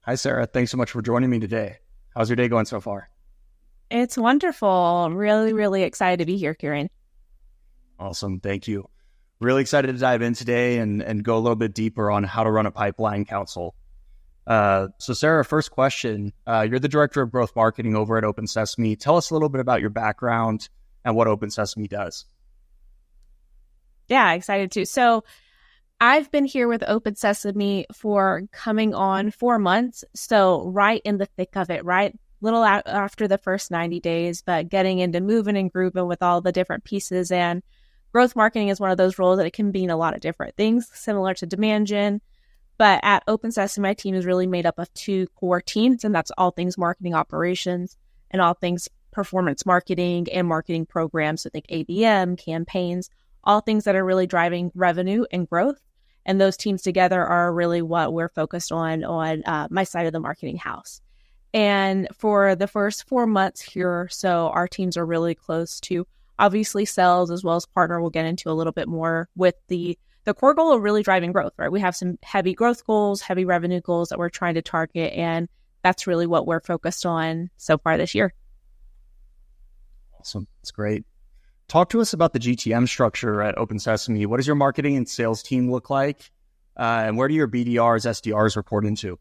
Hi, Sarah. Thanks so much for joining me today. How's your day going so far? It's wonderful. I'm really, really excited to be here, Kieran. Awesome. Thank you. Really excited to dive in today and go a little bit deeper on how to run a pipeline council. So Sarah, first question. You're the Director of Growth Marketing over at OpenSesame. Tell us a little bit about your background and what OpenSesame does. Yeah, excited too. So I've been here with OpenSesame for coming on 4 months. So right in the thick of it, right? Little after the first 90 days, but getting into moving and grooving with all the different pieces. And growth marketing is one of those roles that it can mean a lot of different things, similar to demand gen. But at OpenSesame, my team is really made up of two core teams, and that's all things marketing operations and all things performance marketing and marketing programs. So think ABM, campaigns, all things that are really driving revenue and growth. And those teams together are really what we're focused on my side of the marketing house. And for the first 4 months here, so our teams are really close to obviously sales as well as partner. We'll get into a little bit more with the core goal of really driving growth, right? We have some heavy growth goals, heavy revenue goals that we're trying to target. And that's really what we're focused on so far this year. Awesome. That's great. Talk to us about the GTM structure at OpenSesame. What does your marketing and sales team look like? And where do your BDRs, SDRs report into?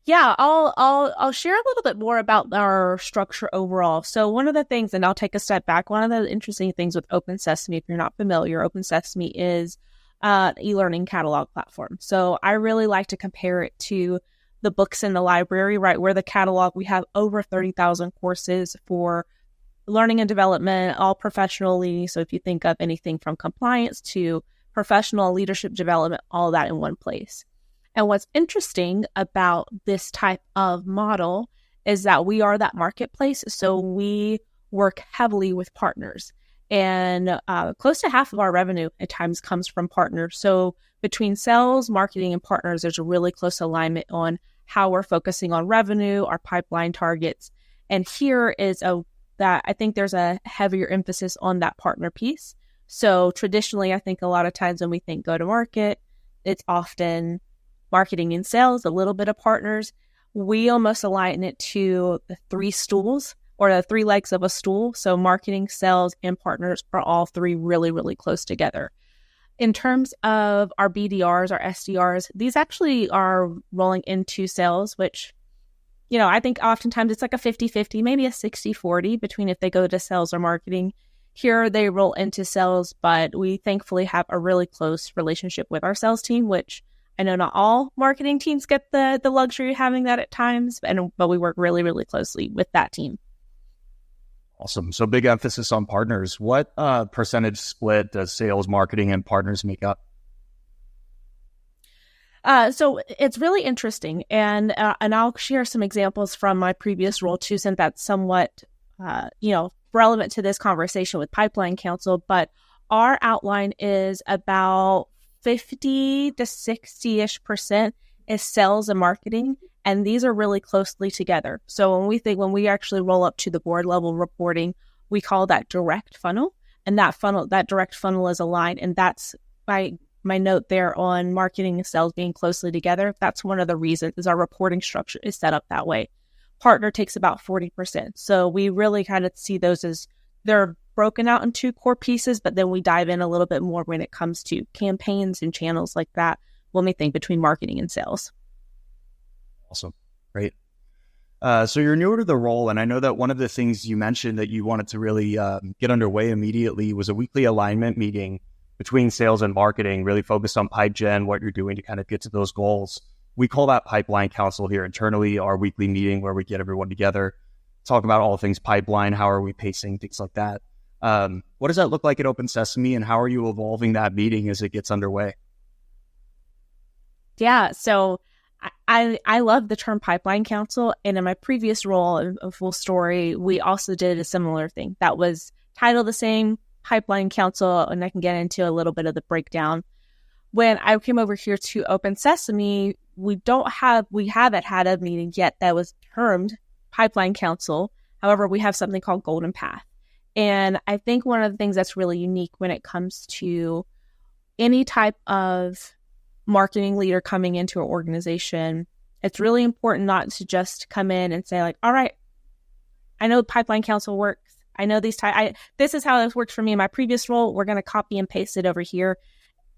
Yeah, I'll share a little bit more about our structure overall. So one of the things, and I'll take a step back, one of the interesting things with OpenSesame, if you're not familiar, OpenSesame is an e-learning catalog platform. So I really like to compare it to the books in the library, right? Where the catalog, we have over 30,000 courses for learning and development, all professionally. So if you think of anything from compliance to professional leadership development, all that in one place. And what's interesting about this type of model is that we are that marketplace. So we work heavily with partners, and close to half of our revenue at times comes from partners. So between sales, marketing, and partners, there's a really close alignment on how we're focusing on revenue, our pipeline targets. And here is that I think there's a heavier emphasis on that partner piece. So traditionally, I think a lot of times when we think go to market, it's often marketing and sales, a little bit of partners. We almost align it to the three stools or the three legs of a stool. So marketing, sales, and partners are all three really, really close together. In terms of our BDRs, our SDRs, these actually are rolling into sales, which I think oftentimes it's like a 50-50, maybe a 60-40 between if they go to sales or marketing. Here they roll into sales, but we thankfully have a really close relationship with our sales team, which I know not all marketing teams get the luxury of having that at times, but we work really, really closely with that team. Awesome. So big emphasis on partners. What percentage split does sales, marketing, and partners make up? So it's really interesting, and I'll share some examples from my previous role too, since that's somewhat, relevant to this conversation with Pipeline Council. But our outline is about 50 to 60-ish% is sales and marketing, and these are really closely together. So when we actually roll up to the board level reporting, we call that direct funnel, and that direct funnel is aligned, and that's my note there on marketing and sales being closely together. That's one of the reasons is our reporting structure is set up that way. Partner takes about 40%. So we really kind of see those as they're broken out into core pieces, but then we dive in a little bit more when it comes to campaigns and channels like that when we think between marketing and sales. Awesome. Great. So you're newer to the role, and I know that one of the things you mentioned that you wanted to really get underway immediately was a weekly alignment meeting between sales and marketing, really focused on pipe gen, what you're doing to kind of get to those goals. We call that Pipeline Council here internally, our weekly meeting where we get everyone together, talk about all things pipeline, how are we pacing, things like that. What does that look like at OpenSesame, and how are you evolving that meeting as it gets underway? Yeah, so I love the term Pipeline Council, and in my previous role, a full story, we also did a similar thing that was titled the same, Pipeline Council, and I can get into a little bit of the breakdown. When I came over here to OpenSesame, we haven't had a meeting yet that was termed Pipeline Council. However, we have something called Golden Path. And I think one of the things that's really unique when it comes to any type of marketing leader coming into an organization, it's really important not to just come in and say like, all right, I know pipeline council works. I know this is how this worked for me in my previous role. We're going to copy and paste it over here.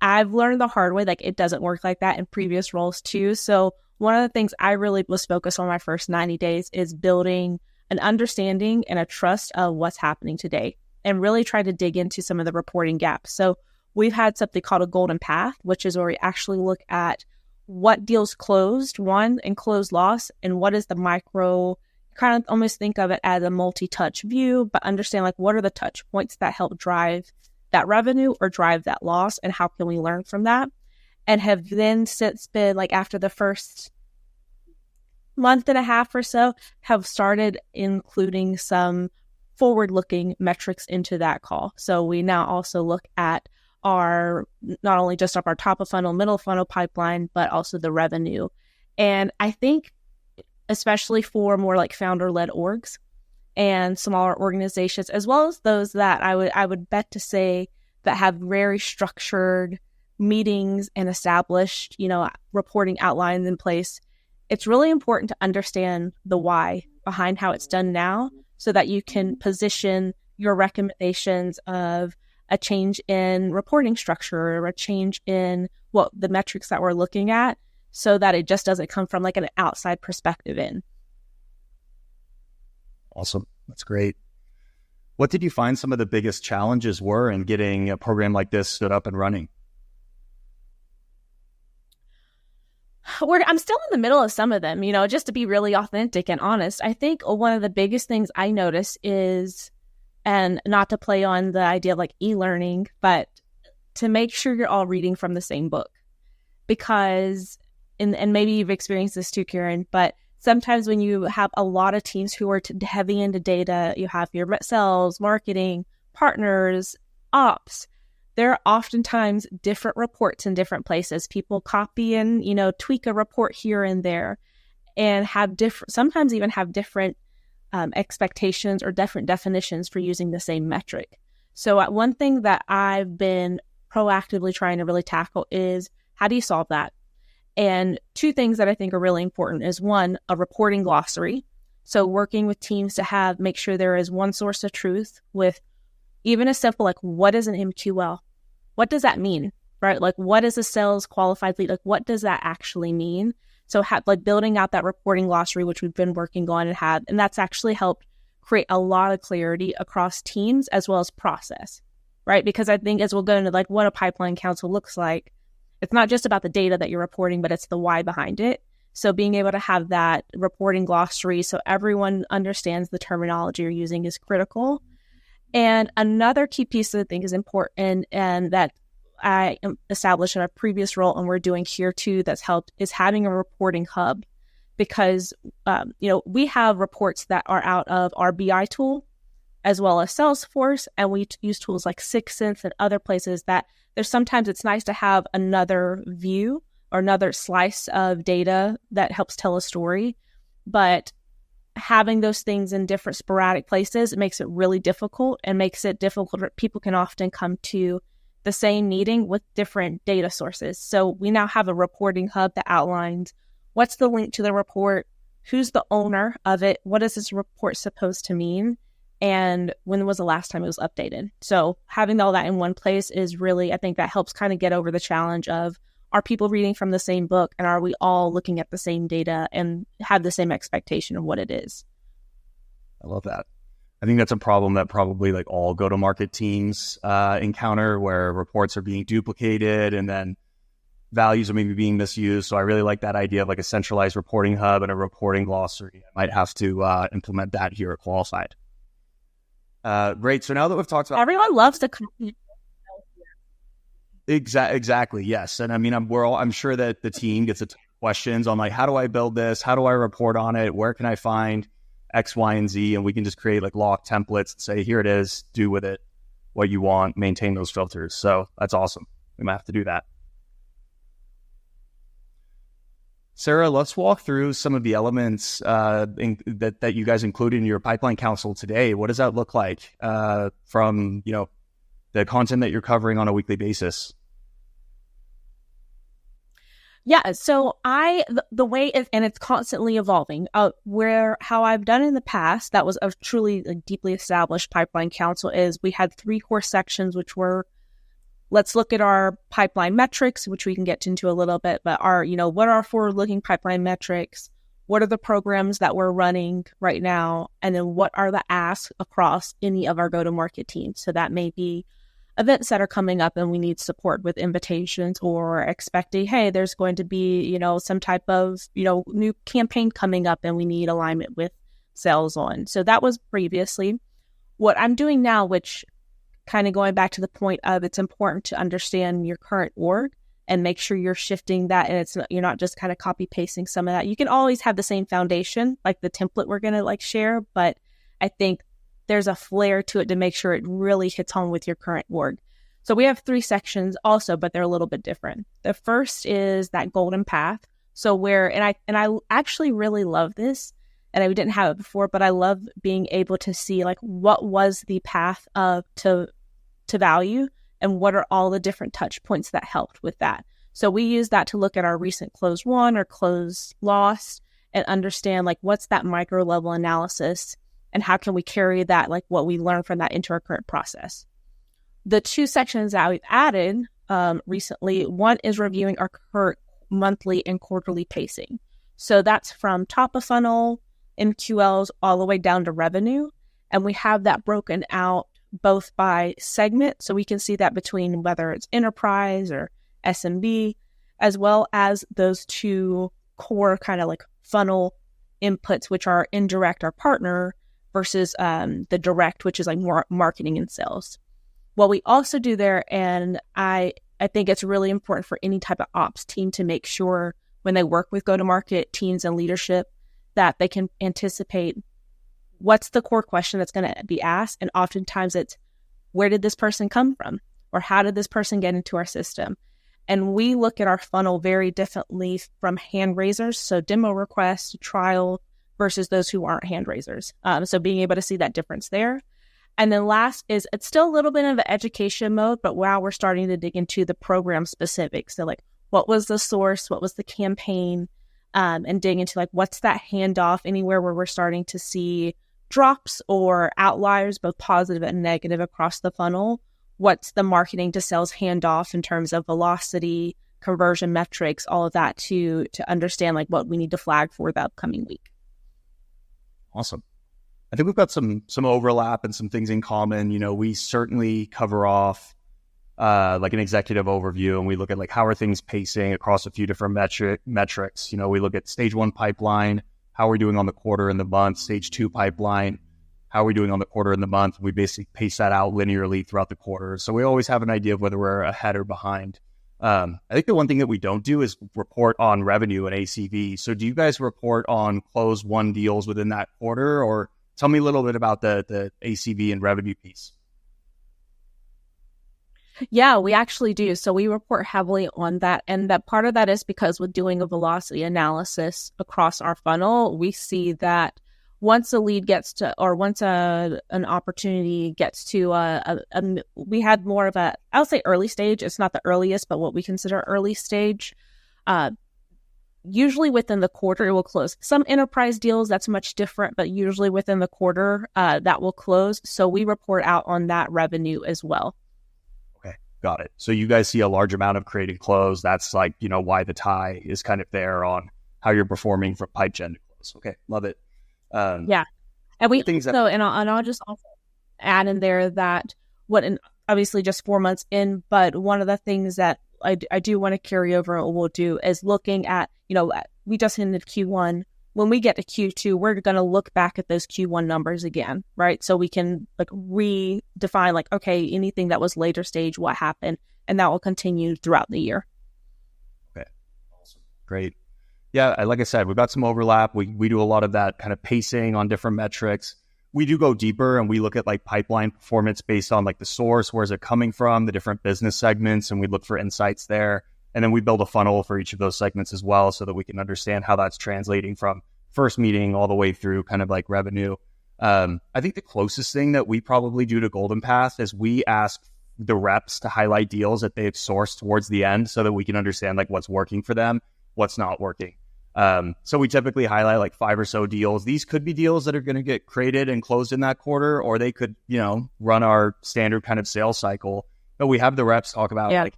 I've learned the hard way, like it doesn't work like that in previous roles too. So one of the things I really was focused on my first 90 days is building an understanding and a trust of what's happening today and really try to dig into some of the reporting gaps. So we've had something called a golden path, which is where we actually look at what deals closed, won, and closed loss, and what is the micro, kind of almost think of it as a multi-touch view, but understand like what are the touch points that help drive that revenue or drive that loss, and how can we learn from that? And have then since been like after the first month and a half or so, have started including some forward-looking metrics into that call. So we now also look at our, not only just our top of funnel, middle funnel pipeline, but also the revenue. And I think especially for more like founder-led orgs and smaller organizations, as well as those that I would bet to say that have very structured meetings and established, reporting outlines in place, it's really important to understand the why behind how it's done now so that you can position your recommendations of a change in reporting structure or a change in what the metrics that we're looking at so that it just doesn't come from like an outside perspective in. Awesome. That's great. What did you find some of the biggest challenges were in getting a program like this stood up and running? I'm still in the middle of some of them, just to be really authentic and honest. I think one of the biggest things I notice is, and not to play on the idea of like e-learning, but to make sure you're all reading from the same book. Because, and maybe you've experienced this too, Kieran, but sometimes when you have a lot of teams who are heavy into data, you have your sales, marketing, partners, ops, there are oftentimes different reports in different places. People copy and, tweak a report here and there and sometimes even have different expectations or different definitions for using the same metric. So one thing that I've been proactively trying to really tackle is how do you solve that? And two things that I think are really important is one, a reporting glossary. So working with teams to make sure there is one source of truth with even a simple, like, what is an MQL? What does that mean, right? Like, what is a sales qualified lead? Like, what does that actually mean? So building out that reporting glossary, which we've been working on and that's actually helped create a lot of clarity across teams as well as process, right? Because I think as we'll go into like what a pipeline council looks like, it's not just about the data that you're reporting, but it's the why behind it. So being able to have that reporting glossary so everyone understands the terminology you're using is critical. And another key piece that I think is important and that I established in a previous role and we're doing here too that's helped is having a reporting hub because, we have reports that are out of our BI tool as well as Salesforce, and we use tools like Sixth Sense and other places that sometimes it's nice to have another view or another slice of data that helps tell a story, but having those things in different sporadic places, it makes it really difficult and makes it difficult. People can often come to the same meeting with different data sources. So we now have a reporting hub that outlines what's the link to the report, who's the owner of it, what is this report supposed to mean, and when was the last time it was updated. So having all that in one place is really, I think that helps kind of get over the challenge of, are people reading from the same book and are we all looking at the same data and have the same expectation of what it is? I love that. I think that's a problem that probably like all go-to-market teams encounter where reports are being duplicated and then values are maybe being misused. So I really like that idea of like a centralized reporting hub and a reporting glossary. I might have to implement that here at Qualified. Great. So now that we've talked about... Everyone loves to... Exactly. Yes. And I mean, I'm sure that the team gets a ton of questions on like, how do I build this? How do I report on it? Where can I find X, Y, and Z? And we can just create like log templates and say, here it is, do with it what you want, maintain those filters. So that's awesome. We might have to do that. Sarah, let's walk through some of the elements that you guys included in your pipeline council today. What does that look like from, the content that you're covering on a weekly basis? Yeah, so the way is, and it's constantly evolving. How I've done in the past, that was a truly deeply established pipeline council, is we had 3 core sections, which were, let's look at our pipeline metrics, which we can get into a little bit, but what are our forward-looking pipeline metrics? What are the programs that we're running right now? And then what are the asks across any of our go-to-market teams? So that may be events that are coming up and we need support with invitations, or expecting, hey, there's going to be, some type of, new campaign coming up and we need alignment with sales on. So that was previously. What I'm doing now, which kind of going back to the point of, it's important to understand your current org and make sure you're shifting that, and you're not just kind of copy pasting some of that. You can always have the same foundation, like the template we're going to share, but I think there's a flair to it to make sure it really hits home with your current org. So we have 3 sections also, but they're a little bit different. The first is that golden path. So I actually really love this, and I didn't have it before, but I love being able to see what was the path to value, and what are all the different touch points that helped with that. So we use that to look at our recent close won or close lost and understand what's that micro level analysis, and how can we carry that, what we learned from that, into our current process. The 2 sections that we've added recently, one is reviewing our current monthly and quarterly pacing. So that's from top of funnel, MQLs, all the way down to revenue. And we have that broken out both by segment, so we can see that between whether it's enterprise or SMB, as well as those 2 core kind of funnel inputs, which are indirect, our partner, versus the direct, which is more marketing and sales. What we also do there, and I think it's really important for any type of ops team to make sure when they work with go-to-market teams and leadership that they can anticipate what's the core question that's going to be asked. And oftentimes it's, where did this person come from? Or how did this person get into our system? And we look at our funnel very differently from hand raisers, so demo requests, trial, versus those who aren't hand raisers. So being able to see that difference there. And then last is, it's still a little bit of an education mode, but wow, we're starting to dig into the program specifics. So what was the source? What was the campaign? And dig into what's that handoff, anywhere where we're starting to see drops or outliers, both positive and negative across the funnel. What's the marketing to sales handoff in terms of velocity, conversion metrics, all of that to understand what we need to flag for the upcoming week. Awesome. I think we've got some overlap and some things in common. We certainly cover off an executive overview, and we look at how are things pacing across a few different metrics. We look at stage 1 pipeline, how are we doing on the quarter and the month, stage 2 pipeline, how are we doing on the quarter and the month. We basically pace that out linearly throughout the quarter. So we always have an idea of whether we're ahead or behind. I think the one thing that we don't do is report on revenue and ACV. So do you guys report on close won deals within that quarter, or tell me a little bit about the ACV and revenue piece? Yeah, we actually do. So we report heavily on that. And that part of that is because with doing a velocity analysis across our funnel, we see that once a lead gets to, or once an opportunity gets to, we had more of I'll say early stage. It's not the earliest, but what we consider early stage. Usually within the quarter, it will close. Some enterprise deals, that's much different, but usually within the quarter, that will close. So we report out on that revenue as well. Okay, got it. So you guys see a large amount of created close. That's why the tie is kind of there on how you're performing from pipe gen to close. Okay, love it. Yeah. And we also, and I'll just also add in there that obviously just 4 months in, but one of the things that I do want to carry over and we'll do is looking at, we just ended Q1. When we get to Q2, we're going to look back at those Q1 numbers again, right? So we can redefine okay, anything that was later stage, what happened, and that will continue throughout the year. Okay, awesome, great. Yeah, like I said, we've got some overlap. We do a lot of that kind of pacing on different metrics. We do go deeper and we look at pipeline performance based on the source, where's it coming from, the different business segments, and we look for insights there. And then we build a funnel for each of those segments as well so that we can understand how that's translating from first meeting all the way through kind of revenue. I think the closest thing that we probably do to Golden Path is we ask the reps to highlight deals that they've sourced towards the end so that we can understand what's working for them. what's not working. So we typically highlight like 5 or so deals. These could be deals that are going to get created and closed in that quarter, or they could, run our standard kind of sales cycle. But we have the reps talk about like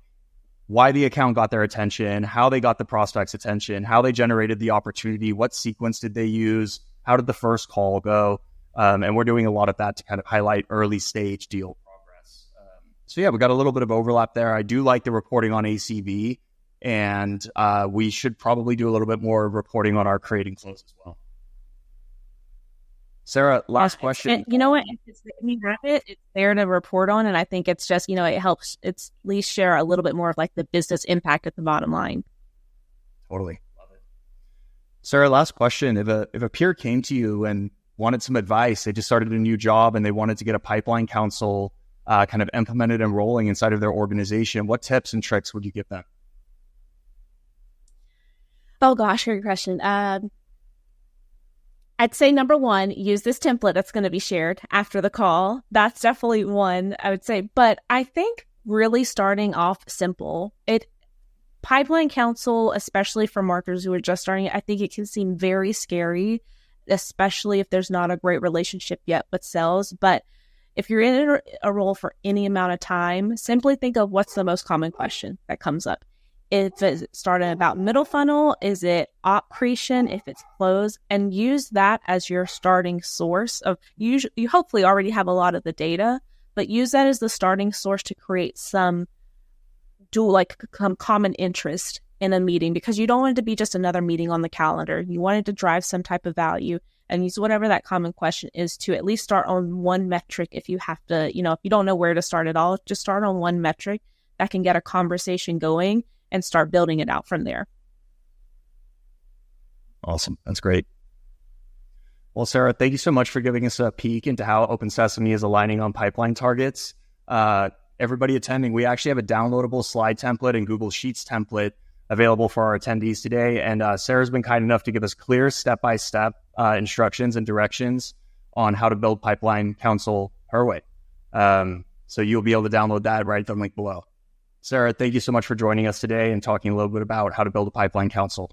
why the account got their attention, how they got the prospect's attention, how they generated the opportunity, what sequence did they use, how did the first call go? And we're doing a lot of that to kind of highlight early stage deal progress. So yeah, we got a little bit of overlap there. I do like the reporting on ACV. And we should probably do a little bit more reporting on our creating close as well. Sarah, last question. And you know what? If you have it, it's there to report on. And I think it's just, it helps. It's at least share a little bit more of like the business impact at the bottom line. Totally. Love it. Sarah, last question. If a peer came to you and wanted some advice, they just started a new job and they wanted to get a pipeline council kind of implemented and rolling inside of their organization, what tips and tricks would you give them? Oh gosh, great question. I'd say number one, use this template that's going to be shared after the call. That's definitely one I would say. But I think really starting off simple. Pipeline council, especially for marketers who are just starting, I think it can seem very scary, especially if there's not a great relationship yet with sales. But if you're in a role for any amount of time, simply think of what's the most common question that comes up. If it's starting about middle funnel, is it op creation, if it's close, and use that as your starting source of, you hopefully already have a lot of the data, but use that as the starting source to create some common interest in a meeting, because you don't want it to be just another meeting on the calendar. You want it to drive some type of value, and use whatever that common question is to at least start on one metric. If you have to, if you don't know where to start at all, just start on one metric that can get a conversation going and start building it out from there. Awesome. That's great. Well, Sarah, thank you so much for giving us a peek into how OpenSesame is aligning on pipeline targets. Everybody attending, we actually have a downloadable slide template and Google Sheets template available for our attendees today. And Sarah's been kind enough to give us clear step-by-step instructions and directions on how to build pipeline council her way. So you'll be able to download that right at the link below. Sarah, thank you so much for joining us today and talking a little bit about how to build a pipeline council.